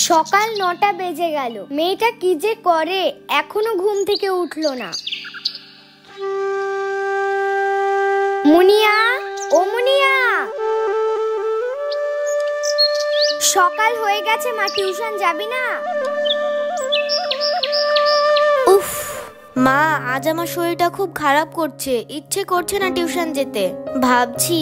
সকাল ৯টা বেজে গেল, মেয়েটা কি যে করে, এখনো ঘুম থেকে উঠলো না। মুনিয়া, ও মুনিয়া, সকাল হয়ে গেছে মা, টিউশন যাবি না? উফ মা, আজ আমার শরীরটা খুব খারাপ করছে, ইচ্ছে করছে না টিউশন যেতে। ভাবছি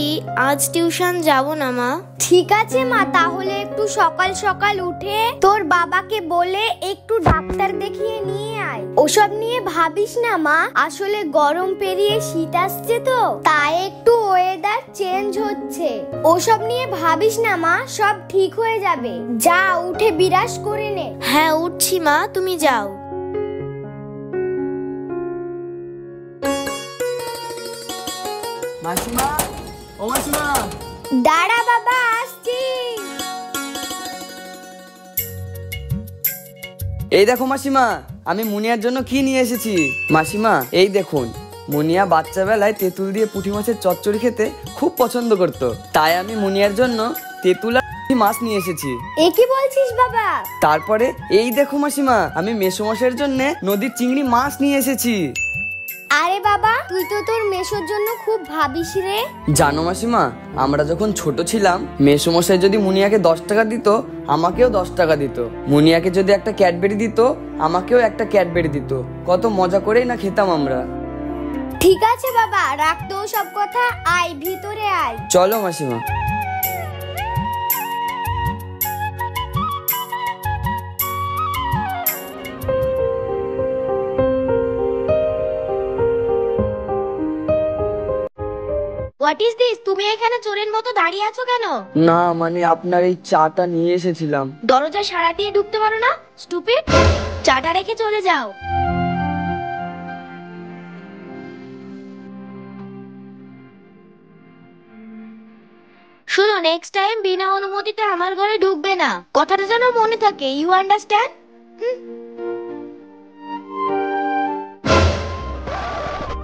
আজ টিউশন যাব না মা। ঠিক আছে মা, তাহলে একটু সকাল সকাল উঠে তোর বাবাকে বলে একটু ডাক্তার দেখিয়ে নিয়ে আয়। ওসব নিয়ে ভাবিস না মা, আসলে গরম পেরিয়ে শীত আসছে তো, তাই একটু ওয়েদার চেঞ্জ হচ্ছে। ওসব নিয়ে ভাবিস না মা, সব ঠিক হয়ে যাবে। যা উঠে বিরাস করে নে। হ্যাঁ উঠছি মা, তুমি যাও। মাসিমা, ও মাসিমা। দাঁড়া বাবা, আসছি। এই দেখো মাসিমা, আমি মুনিয়ার জন্য কি নিয়ে এসেছি। মাসিমা এই দেখুন, মুনিয়া বাচ্চা বেলায় তেঁতুল দিয়ে পুঁটি মাছের চচ্চড়ি খেতে খুব পছন্দ করত, তাই আমি মুনিয়ার জন্য তেঁতুল আর মাছ নিয়ে এসেছি। এ কি বলছিস বাবা? তারপরে এই দেখো মাসিমা, আমি মেসোমশাইয়ের জন্য নদীর চিংড়ি মাছ নিয়ে এসেছি। আরে বাবা, তুই তো তোর মেসোর জন্য খুব ভাবিস রে। জানো মাসিমা, আমরা যখন ছোট ছিলাম, মেসোমশাই যদি মুনিয়াকে 10 টাকা দিত, আমাকেও 10 টাকা দিত। মুনিয়াকে যদি একটা ক্যাডবেরি দিত, আমাকেও একটা ক্যাডবেরি দিত। কত মজা করেই না খেতাম আমরা। ঠিক আছে বাবা, রাখতো সব কথা, আয় ভিতরে আয়। চলো মাসিমা। What is this? তুমি এখানে চোরের মতো দাঁড়িয়ে আছো কেন? না মানে আপনার এই চাটা নিয়ে এসেছিলাম। দরজা সাড়া দিয়ে ঢুকতে পারো না? স্টুপিড, চাটা রেখে চলে যাও। শুনো, নেক্সট টাইম বিনা অনুমতিতে আমার ঘরে ঢুকবে না, কথাটা যেন মনে থাকে। You understand?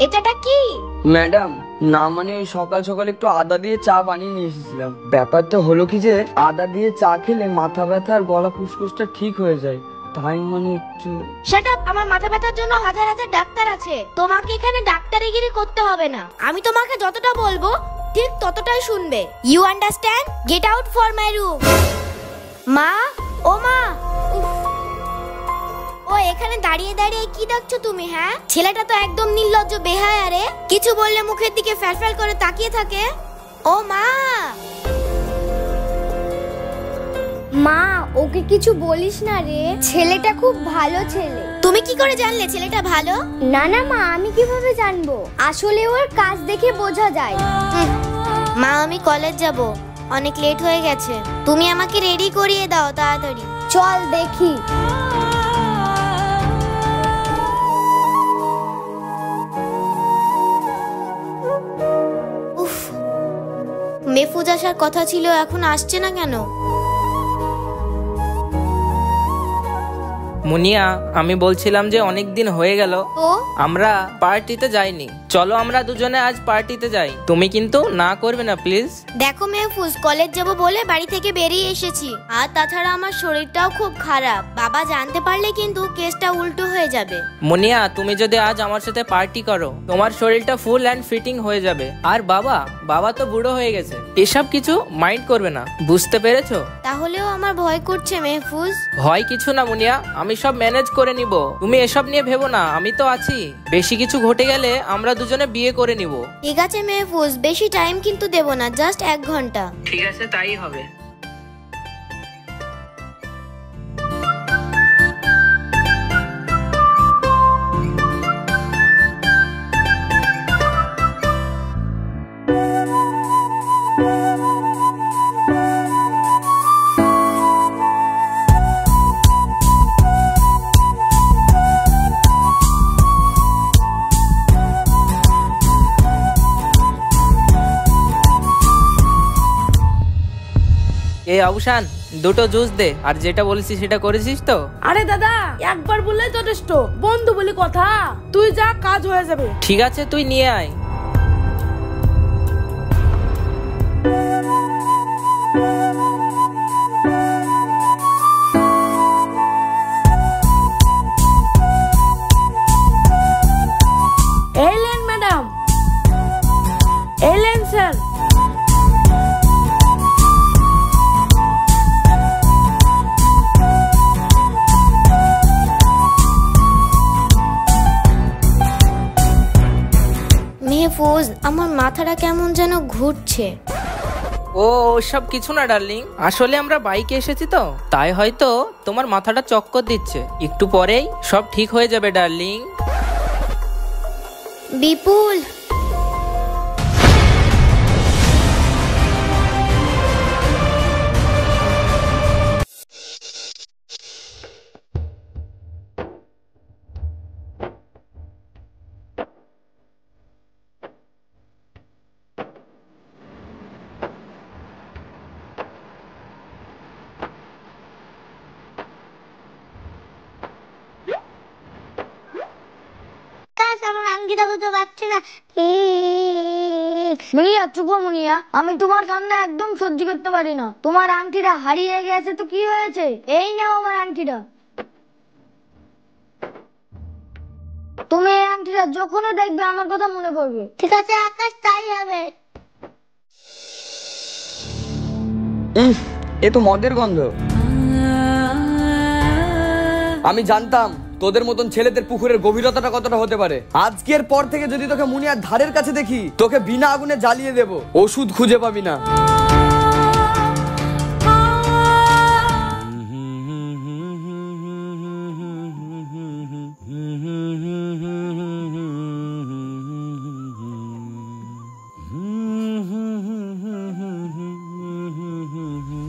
এটাটা কি? ম্যাডাম না মানে সকাল সকাল একটু আদা দিয়ে চা বানিয়ে নিয়ে এসেছিলাম। ব্যাপারটা হলো কি যে আদা দিয়ে চা খেলে মাথা ব্যথা আর গলা ফুসফুসটা ঠিক হয়ে যায়, তাই মানে একটু। শাট আপ, আমার মাথা ব্যথার জন্য হাজার হাজার ডাক্তার আছে, তোমাকে এখানে ডাক্তারিগিরি করতে হবে না। আমি তোমাকে যতটা বলবো ঠিক ততটাই শুনবে। You understand? Get out for my room. মা, ও মা, ও এখানে দাঁড়িয়ে দাঁড়িয়ে কি দেখছো তুমি? হ্যাঁ, ছেলেটা তো একদম নির্লজ্জ বেহায়া রে, কিছু বললে মুখের দিকে ফ্যালফ্যাল করে তাকিয়ে থাকে। ও মা। মা, ওকে কিছু বলিস না রে, ছেলেটা খুব ভালো ছেলে। তুমি কি করে জানলে ছেলেটা ভালো? না না মা, আমি কিভাবে জানবো, আসলে ওর কাজ দেখে বোঝা যায়। মা, আমি কলেজ যাব, অনেক লেট হয়ে গেছে, তুমি আমাকে রেডি করিয়ে দাও তাড়াতাড়ি। চল দেখি। উফ, মেহফুজ আসার কথা ছিল, এখন আসছে না কেন? মুনিয়া, আমি বলছিলাম যে অনেক দিন হয়ে গেল আমরা পার্টিতে যাইনি, চলো আমরা দুজনে আজ পার্টিতে যাই। তুমি কিন্তু না করবে না প্লিজ। দেখো মেহফুজ, কলেজ যাব বলে বাড়ি থেকে বেরিয়ে এসেছি, আর তাছাড়া আমার শরীরটাও খুব খারাপ, বাবা জানতে পারলে কিন্তু কেসটা উল্টো হয়ে যাবে। মুনিয়া, তুমি যদি আজ আমার সাথে পার্টি করো, তোমার শরীরটা ফুল অ্যান্ড ফিটিং হয়ে যাবে। আর বাবা তো বুড়ো হয়ে গেছে, এসব কিছু মাইন্ড করবে না, বুঝতে পেরেছো? তাহলেও আমার ভয় করছে মেহফুজ। ভয় কিছু না মুনিয়া, আমি সব ম্যানেজ করে নিব, তুমি এসব নিয়ে ভেবো না, আমি তো আছি। বেশি কিছু ঘটে গেলে আমরা দুজনে বিয়ে করে নিব। ঠিক আছে মেহফুজ, বেশি টাইম কিন্তু দেব না, জাস্ট 1 ঘন্টা। ঠিক আছে, তাই হবে। এই অবসান, দুটো জুস দে, আর যেটা বলেছিস সেটা করেছিস তো? আরে দাদা, একবার বললেই যথেষ্ট, বন্ধু বলি কথা, তুই যা, কাজ হয়ে যাবে। ঠিক আছে, তুই নিয়ে আয়। রোজ আমার মাথাটা কেমন যেন ঘুরছে। ও সব কিছু না ডার্লিং, আসলে আমরা বাইকে এসেছি তো তাই হয়তো তোমার মাথাটা চক্কর দিচ্ছে। একটু পরেই সব ঠিক হয়ে যাবে ডার্লিং। বিপুল, আমার আংটিটা বুঝতে পারছি না। মুনিয়া চুপ হও মুনিয়া, আমি তোমার সামনে একদম সহ্য করতে পারি না। তোমার আংটিটা হারিয়ে গেছে তো কি হয়েছে, এই নাও আমার আংটিটা। তুমি এই আংটিটা যখনই দেখবে আমার কথা মনে পড়বে। ঠিক আছে আকাশ, তাই হবে। এ তো মদের গন্ধ। আমি জানতাম তোদের মতন ছেলেদের পুকুরের গভীরতাটা কতটা হতে পারে। আজকের পর থেকে যদি তোকে মুনিয়ার ধারের কাছে দেখি, তোকে বিনা আগুনে জ্বালিয়ে দেব, ওষুধ খুঁজে পাবি না।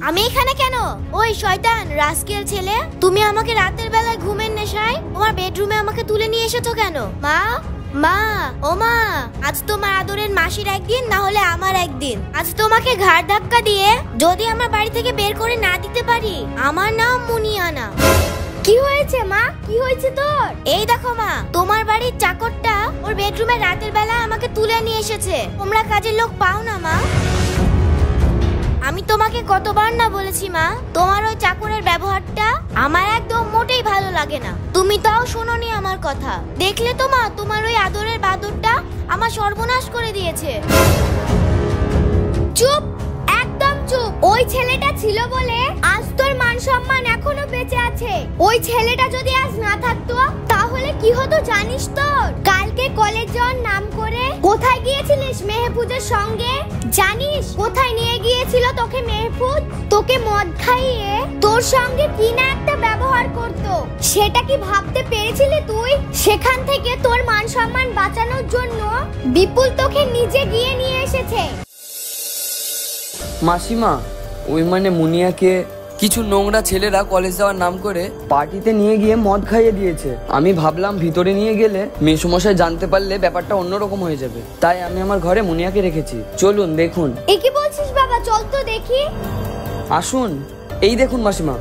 আমি এখানে কেন? ওই শয়তান রাস্কেল ছেলে, তুমি আমাকে রাতের বেলায় ঘুমের নেশায় তোমার বেডরুমে আমাকে তুলে নিয়ে এসেছো কেন? মা, মা, ও মা, আজ তোমার আদরের মাসির একদিন, না হলে আমার একদিন। আজ তোমাকে ঘাড় ধাক্কা দিয়ে যদি আমার বাড়ি থেকে বের করে না দিতে পারি, আমার নাম মুনিয়া না। কি হয়েছে মা, কি হয়েছে তোর? এই দেখো মা, তোমার বাড়ির চাকরটা ওর বেডরুমে রাতের বেলা আমাকে তুলে নিয়ে এসেছে। তোমরা কাজের লোক পাও না মা? আমি তোমাকে কতবার না বলেছি মা, তোমার ওই চাকরের ব্যবহারটা আমার একদম মোটেই ভালো লাগে না। তুমি তাও শোনোনি আমার কথা। দেখলে তো মা, তোমার ওই আদরের বাদরটা আমার সর্বনাশ করে দিয়েছে। চুপ, একদম চুপ। ওই ছেলেটা ছিল বলে আজ তোর মান সম্মান এখনো বেঁচে আছে। ওই ছেলেটা যদি আজ না থাকতো তাহলে কি হতো জানিস? তোর কালকে কলেজ যাওয়ার নাম করে কোথায় গিয়েছিলিস মেহফুজের সঙ্গে? জানিস কোথায় নিয়ে গিয়েছিল তোকে মেহফুজ? তোকে মদ খাইয়ে তোর সঙ্গে কি না একটা ব্যবহার করতো, সেটা কি ভাবতে পেরেছিলি তুই? সেখান থেকে তোর মান সম্মান বাঁচানোর জন্য বিপুল তোকে নিজে গিয়ে নিয়ে এসেছে। মাসিমা, ওই মানে মুনিয়াকে কিছু নোংরা ছেলেরা কলেজ যাওয়ার নাম করে পার্টিতে নিয়ে গিয়ে মদ খাইয়ে দিয়েছে। আমি ভাবলাম ভিতরে নিয়ে গেলে মেসোমশাই জানতে পারলে ব্যাপারটা অন্যরকম হয়ে যাবে, তাই আমি আমার ঘরে মুনিয়াকে রেখেছি। চলুন দেখুন। এ কি বলছিস বাবা, চল তো দেখি। আসুন, এই দেখুন মাসিমা।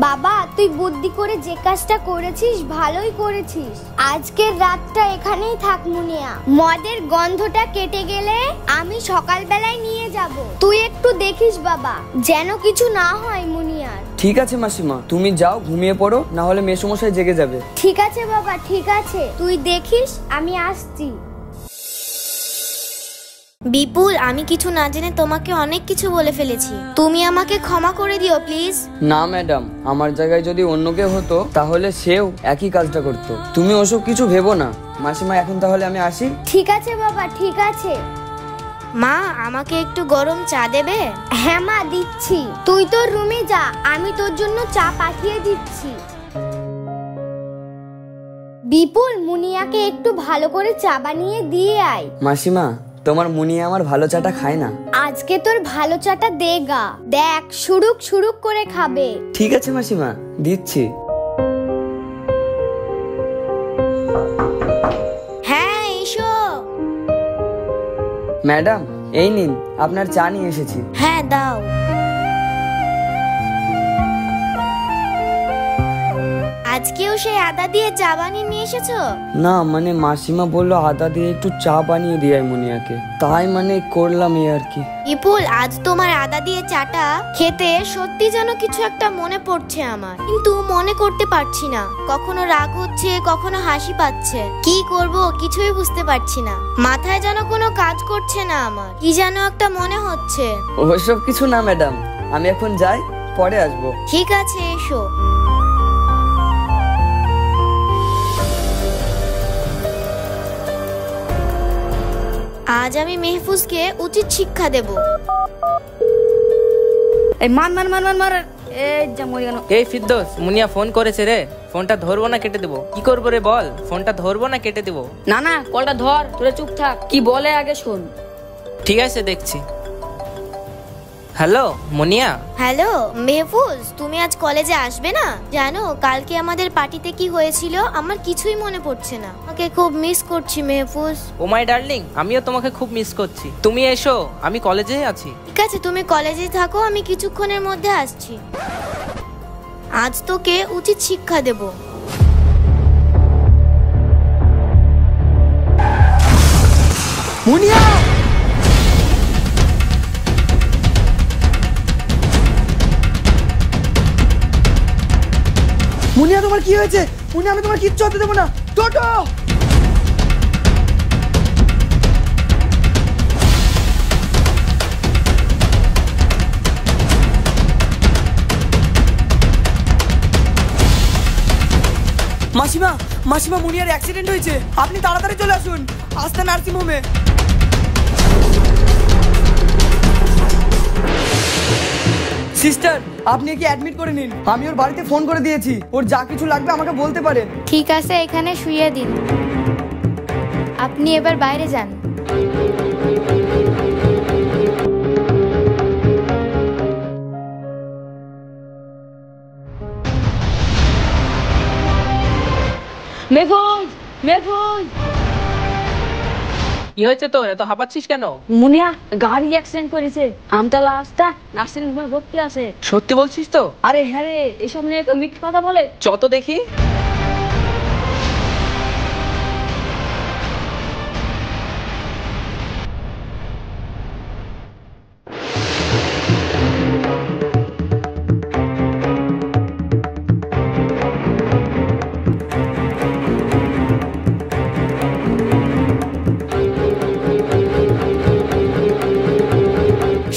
বাবা, তুই বুদ্ধি করে যে কাজটা করেছিস ভালোই করেছিস। আজকের রাতটা এখানেই থাক মুনিয়া। মদের গন্ধটা কেটে গেলে আমি সকালবেলায় নিয়ে যাব। তুই একটু দেখিস বাবা, যেন কিছু না হয় মুনিয়ার। ঠিক আছে মাসিমা, তুমি যাও, ঘুমিয়ে পড়ো, না হলে মেসোমশাই জেগে যাবে। ঠিক আছে বাবা, ঠিক আছে, তুই দেখিস, আমি আসছি। বিপুল, আমি কিছু না জেনে তোমাকে অনেক কিছু বলে ফেলেছি। তুমি আমাকে ক্ষমা করে দিও প্লিজ। না ম্যাডাম, আমার জায়গায় যদি অন্য কেউ হতো তাহলে সেও একই কাজটা করতো। তুমি ওসব কিছু ভেবো না। মাসিমা, এখন তাহলে আমি আসি। ঠিক আছে বাবা, ঠিক আছে। মা, আমাকে একটু গরম চা দেবে? হ্যাঁ মা, দিচ্ছি। তুই তোর রুমে যা, আমি তোর জন্য চা পাঠিয়ে দিচ্ছি। বিপুল, মুনিয়াকে একটু ভালো করে চা বানিয়ে দিয়ে আয়। মাসিমা, তোমার মুনিয়া আমার ভালো চাটা খায় না। আজকে তোর ভালো চাটা দে গা, দেখ শুরুক শুরুক করে খাবে। ঠিক আছে মাসিমা, দিচ্ছি। হ্যাঁ, এসো। ম্যাডাম, এই নিন, আপনার চা নিয়ে এসেছি। হ্যাঁ, দাও। আজকেও সেই আদা দিয়ে চা বানিয়ে নিয়ে এসেছো? না, মানে মাসিমা বললো আদা দিয়ে একটু চা বানিয়ে দিয়ে মুনিয়াকে, তাই মানে করলাম এই আর কি। বিপুল, আজ তোমার আদা দিয়ে চাটা খেতে সত্যি যেন কিছু একটা মনে পড়ছে আমার, কিন্তু মনে করতে পারছি না। কখনো রাগ হচ্ছে, কখনো হাসি পাচ্ছে। কি করব কিছুই বুঝতে পারছি না। মাথায় যেন কোনো কাজ করছে না আমার, কি যেন একটা মনে হচ্ছে। ওসব কিছু না ম্যাডাম, আমি এখন যাই, পরে আসবো। ঠিক আছে, এসো। আজ আমি মেহফুজকে উচিত শিক্ষা দেব। এই মার মার মার মার মার, এই যা মরে গেল। এই ফিরদৌস, মুনিয়া ফোন করেছে রে, ফোনটা ধরবো না কেটে দেবো? কি করবো রে বল, ফোনটা ধরবো না কেটে দেবো? না না, কলটা ধর, তোরা চুপ থাক, কি বলে আগে শোন। ঠিক আছে, দেখছি। হ্যালো মুনিয়া। হ্যালো মেহফুজ, তুমি আজ কলেজে আসবে না? জানো কালকে আমাদের পার্টিতে কি হয়েছিল? আমার কিছুই মনে পড়ছে না। আমাকে খুব মিস করছি মেহফুজ। ও মাই ডার্লিং, আমিও তোমাকে খুব মিস করছি। তুমি এসো, আমি কলেজেই আছি। ঠিক আছে, তুমি কলেজে থাকো, আমি কিছুক্ষণের মধ্যে আসছি। আজ তোকে উচিত শিক্ষা দেব। মুনিয়া, মুনিয়া তোমার কি হয়েছে? মুনিয়া, আমি তোমার কিচ্ছু হতে দেবো না। টোটো, মাসিমা, মাসিমা মুনিয়ার অ্যাক্সিডেন্ট হয়েছে, আপনি তাড়াতাড়ি চলে আসুন আস্তে নার্সিং হোমে। সিস্টার, আপনি একে অ্যাডমিট করে নিন, আমি ওর বাড়িতে ফোন করে দিয়েছি, ওর যা কিছু লাগবে আমাকে বলতে পারেন। ঠিক আছে, এখানে শুইয়ে দিন। আপনি এবার বাইরে যান। মেহফুজ, মেহফুজ। কি হয়েছে তোর, এত হাঁপাচ্ছিস কেন? মুনিয়া গাড়ি অ্যাক্সিডেন্ট করেছে, আমতলা রাস্তা নার্সিং হোমে ভর্তি আছে। সত্যি বলছিস তো? আরে হ্যাঁ রে, এসব নিয়ে কেউ মিথ্যে কথা বলে? চত দেখি।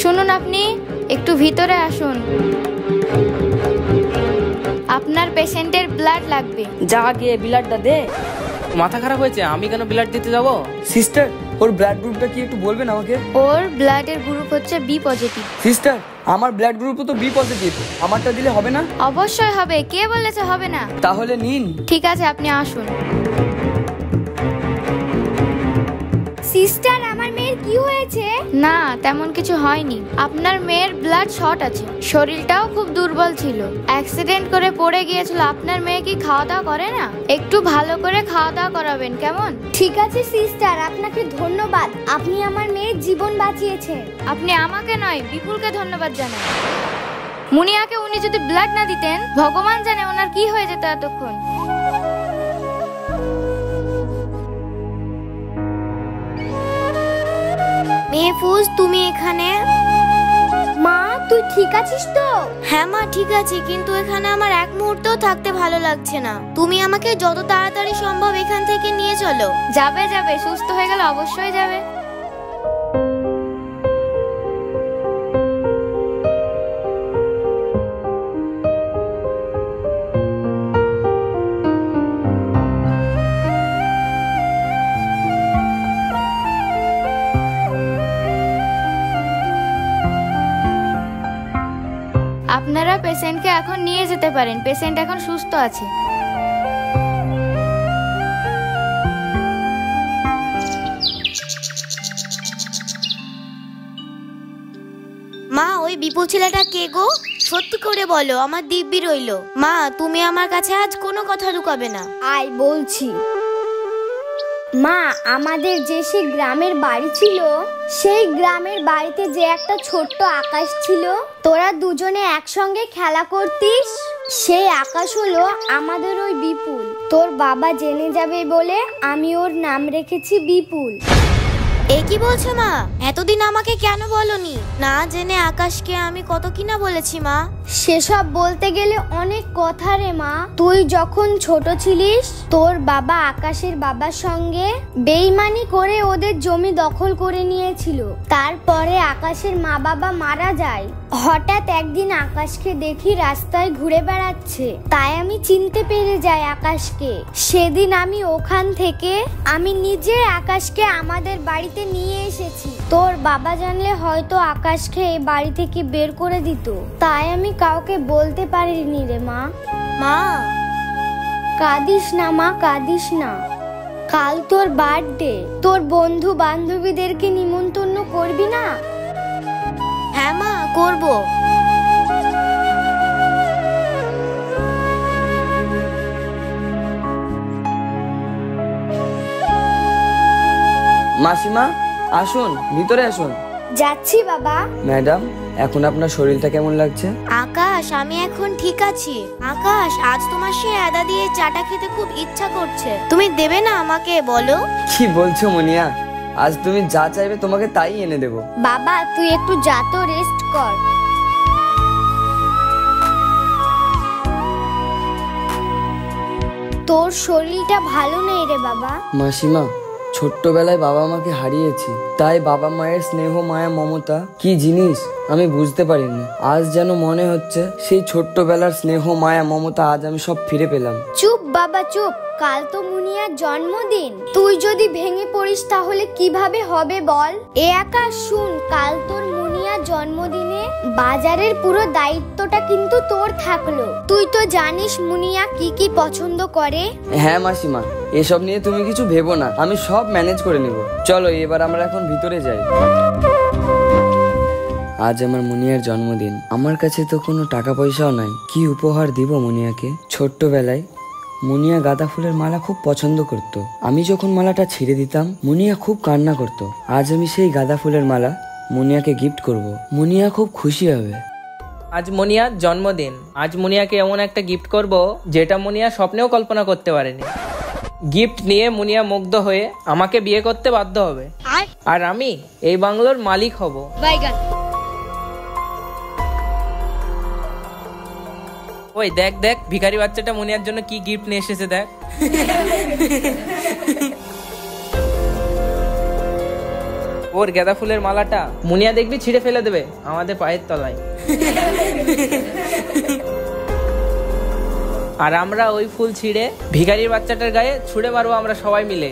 শুনুন, আপনি একটু ভিতরে আসুন। আপনার পেশেন্টের ব্লাড লাগবে। যা গিয়ে ব্লাডটা দে। মাথা খারাপ হয়েছে, আমি কেন ব্লাড দিতে যাবো? সিস্টার, ওর ব্লাড গ্রুপটা কি একটু বলবেন আমাকে? ওর ব্লাডের গ্রুপ হচ্ছে বি পজিটিভ। সিস্টার, আমার ব্লাড গ্রুপও তো বি পজিটিভ, আমারটা দিলে হবে না? অবশ্যই হবে, কে বলেছে হবে না? তাহলে নিন। ঠিক আছে, আপনি আসুন। সিস্টার, আমার মেয়ের কি হয়েছে? না, তেমন কিছু হয়নি। আপনার মেয়ের ব্লাড শর্ট আছে, শরীরটাও খুব দুর্বল ছিল, অ্যাক্সিডেন্ট করে পড়ে গিয়েছিল। আপনার মেয়ে কি খাওয়া দাওয়া করে না? একটু ভালো করে খাওয়া দাওয়া করাবেন, কেমন? ঠিক আছে সিস্টার, আপনাকে ধন্যবাদ, আপনি আমার মেয়ের জীবন বাঁচিয়েছেন। আপনি আমাকে নয়, বিপুলকে ধন্যবাদ জানান। মুনিয়াকে উনি যদি ব্লাড না দিতেন, ভগবান জানে ওনার কি হয়ে যেত এতক্ষণ। মেহফুজ, তুমি এখানে? মা, তুই ঠিক আছিস তো? হ্যাঁ মা, ঠিক আছে, কিন্তু এখানে আমার এক মুহূর্তও থাকতে ভালো লাগছে না। তুমি আমাকে যত তাড়াতাড়ি সম্ভব এখান থেকে নিয়ে চলো। যাবে যাবে, সুস্থ হয়ে গেলে অবশ্যই যাবে। আপনারা পেশেন্টকে এখন নিয়ে যেতে পারেন, পেশেন্ট এখন সুস্থ আছে। মা, ওই বিপুল ছেলেটা কে গো? সত্যি করে বলো, আমার দিব্যি রইলো। মা, তুমি আমার কাছে আজ কোনো কথা লুকাবে না। আয় বলছি। মা, আমাদের যে সেই গ্রামের বাড়ি ছিল, সেই গ্রামের বাড়িতে যে একটা ছোট্ট আকাশ ছিল, তোরা দুজনে একসঙ্গে খেলা করতিস, সেই আকাশ হলো আমাদের ওই বিপুল। তোর বাবা জেনে যাবে বলে আমি ওর নাম রেখেছি বিপুল। এ কি বলছো মা? এতদিন আমাকে কেন বলনি? না জেনে আকাশকে আমি কত কিনা বলেছি মা। সেসব বলতে গেলে অনেক কথা রে মা। তুই যখন ছোট ছিলিস, তোর বাবা আকাশের বাবার সঙ্গে বেইমানি করে ওদের জমি দখল করে নিয়েছিল। তারপরে আকাশের মা বাবা মারা যায়। হঠাৎ একদিন আকাশকে দেখি রাস্তায় ঘুরে বেড়াচ্ছে, তাই আমি চিনতে পেরে যাই আকাশকে। সেদিন আমি ওখান থেকে আমি নিজে আকাশকে আমাদের বাড়িতে নিয়ে এসেছি। তোর বাবা জানলে হয়তো আকাশকে এই বাড়ি থেকে বের করে দিত, তাই আমি কাউকে বলতে পারিনি রে মা। মা, কাঁদিস না মা, কাঁদিস না। কাল তোর বার্থডে, তোর বন্ধু বান্ধবীদেরকে নিমন্ত্রণ করবি না? হ্যাঁ মা, করব। মাসিমা আসুন, ভিতরে আসুন। যাচ্ছি বাবা। ম্যাডাম, এখন আপনার শরীরটা কেমন লাগছে? আকাশ, আমি এখন ঠিক আছি। আকাশ, আজ তোমার সে আদা দিয়ে চাটা খেতে খুব ইচ্ছা করছে, তুমি দেবে না আমাকে? বলো। কি বলছো মুনিয়া? আজ তুমি যা চাইবে তোমাকে তাই এনে দেবো। বাবা তুই একটু যা তো, রেস্ট কর। তোর শরীরটা ভালো নেই রে বাবা। মাসিমা, ছোট্টবেলায় বাবা মাকে হারিয়েছি, তাই বাবা মায়ের স্নেহ মায়া মমতা কি জিনিস আমি বুঝতে পারিনি। আজ যেন মনে হচ্ছে সেই ছোট্টবেলার স্নেহ মায়া মমতা আজ আমি সব ফিরে পেলাম। চুপ বাবা চুপ, কাল তো মুনিয়ার জন্মদিন। তুই যদি ভেঙে পড়িস তাহলে কিভাবে হবে বল? এ আকাশ শুন, কাল তোর মুনিয়ার জন্মদিনে বাজারের পুরো দায়িত্বটা কিন্তু তোর থাকলো। তুই তো জানিস মুনিয়া কি কি পছন্দ করে। হ্যাঁ মাসিমা, এসব নিয়ে তুমি কিছু ভেবো না, আমি সব ম্যানেজ করে নিব। চলো এবার আমরা এখন ভিতরে যাই। আজ আমার মুনিয়ার জন্মদিন, আমার কাছে তো কোনো টাকা পয়সাও নাই। কি উপহার দিব মুনিয়াকে? ছোট্টবেলায় মুনিয়া গাঁদা ফুলের মালা খুব পছন্দ করত। আমি যখন মালাটা ছিঁড়ে দিতাম মুনিয়া খুব কান্না করত। আজ আমি সেই গাঁদা ফুলের মালা মুনিয়াকে গিফট করব। মুনিয়া খুব খুশি হবে। আজ মুনিয়ার জন্মদিন, আজ মুনিয়াকে এমন একটা গিফট করব যেটা মুনিয়া স্বপ্নেও কল্পনা করতে পারেনি। গিফট নিয়ে মুনিয়া মুগ্ধ হয়ে আমাকে বিয়ে করতে বাধ্য হবে, আর আমি এই বাংলোর মালিক হব। ওই দেখ দেখ, ভিখারি বাচ্চাটা মুনিয়ার জন্য কি গিফট নিয়ে এসেছে দেখ। ওর গাঁদা ফুলের মালাটা মুনিয়া দেখবি ছিঁড়ে ফেলে দেবে আমাদের পায়ের তলায়। আর আমরা ওই ফুল ছিঁড়ে ভিখারির বাচ্চাটার গায়ে ছুঁড়ে মারবো আমরা সবাই মিলে।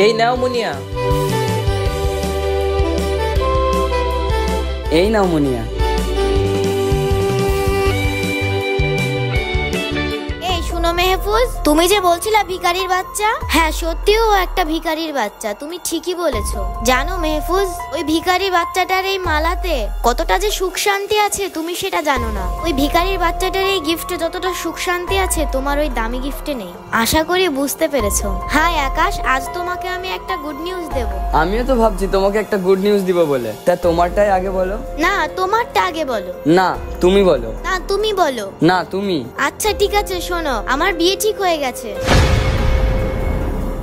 এই নাও মুনিয়া। এই নাও মুনিয়া। এই শুনো মেহফুজ, তুমি যে বলছিলা ভিখারির বাচ্চা, হ্যাঁ সত্যিও ও একটা ভিখারির বাচ্চা, তুমি ঠিকই বলেছো। জানো মেহফুজ, ওই ভিখারির বাচ্চাটার এই মালাতে কতটা যে সুখ শান্তি আছে তুমি সেটা জানো না। ওই ভিখারির বাচ্চাটার এই গিফটে যতটা সুখ শান্তি আছে তোমার ওই দামি গিফটে নেই। আশা করি বুঝতে পেরেছো। হাই আকাশ, আজ তোমাকে আমি একটা গুড নিউজ দেব। আমিও তো ভাবছি তোমাকে একটা গুড নিউজ দিব বলে। তা তোমারটাই আগে বলো। না, তোমারটা আগে বলো। না তুমি বলো। না তুমি বলো। না তুমি। আচ্ছা ঠিক আছে, শোনো, আমার বিয়ে ঠিক হয়ে গেছে।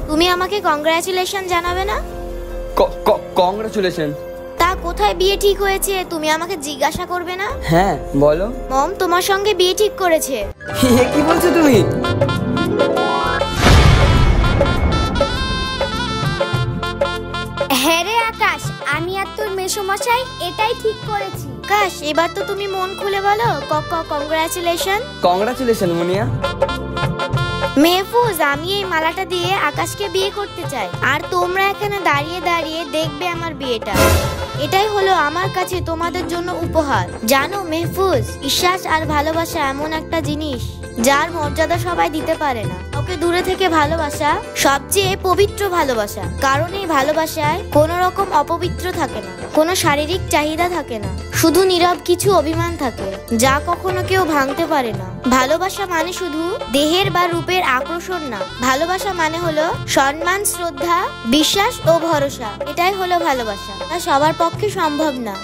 তুমি আমাকে কংগ্রাচুলেশন জানাবে না? কংগ্রাচুলেশন। তা কোথায় বিয়ে ঠিক হয়েছে তুমি আমাকে জিজ্ঞাসা করবে না? হ্যাঁ বলো। মম তোমার সঙ্গে বিয়ে ঠিক করেছে। কি বলছো তুমি? হ্যাঁ রে আকাশ, আমি আর তোর মেসোমশাই এটাই ঠিক করেছি। আকাশ, এবার তো তুমি মন খুলে বলো কংগ্রাচুলেশন। কংগ্রাচুলেশন মুনিয়া। মেহফুজ, আমি এই মালাটা দিয়ে আকাশকে বিয়ে করতে চাই, আর তোমরা এখানে দাঁড়িয়ে দাঁড়িয়ে দেখবে আমার বিয়েটা। এটাই হলো আমার কাছে তোমাদের জন্য উপহার। জানো মেহফুজ, বিশ্বাস আর ভালোবাসা এমন একটা জিনিস যার মর্যাদা সবাই দিতে পারে না। ওকে দূরে থেকে ভালোবাসা সবচেয়ে পবিত্র ভালোবাসা, কারণ এই ভালোবাসায় কোনো রকম অপবিত্র থাকে না, কোনো শারীরিক চাহিদা থাকে না, শুধু নীরব কিছু অভিমান থাকে যা কখনো কেউ ভাঙতে পারে না। ভালোবাসা মানে শুধু দেহের বা রূপের আকর্ষণ না, ভালোবাসা মানে হলো সম্মান, শ্রদ্ধা, বিশ্বাস ও ভরসা। এটাই হলো ভালোবাসা, তা সবার পক্ষে সম্ভব না।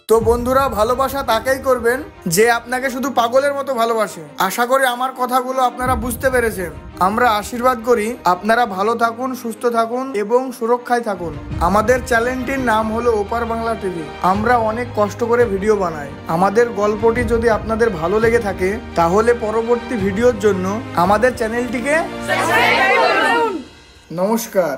তো বন্ধুরা, ভালোবাসা তাকেই করবেন যে আপনাকে শুধু পাগলের মতো ভালোবাসে। আশা করি আমার কথাগুলো আপনারা বুঝতে পেরেছেন। আমরা আশীর্বাদ করি আপনারা ভালো থাকুন, সুস্থ থাকুন এবং সুরক্ষায় থাকুন। আমাদের চ্যানেলটির নাম হলো ওপার বাংলা টিভি। আমরা অনেক কষ্ট করে ভিডিও বানাই। আমাদের গল্পটি যদি আপনাদের ভালো লেগে থাকে তাহলে পরবর্তী ভিডিওর জন্য আমাদের চ্যানেলটিকে নমস্কার।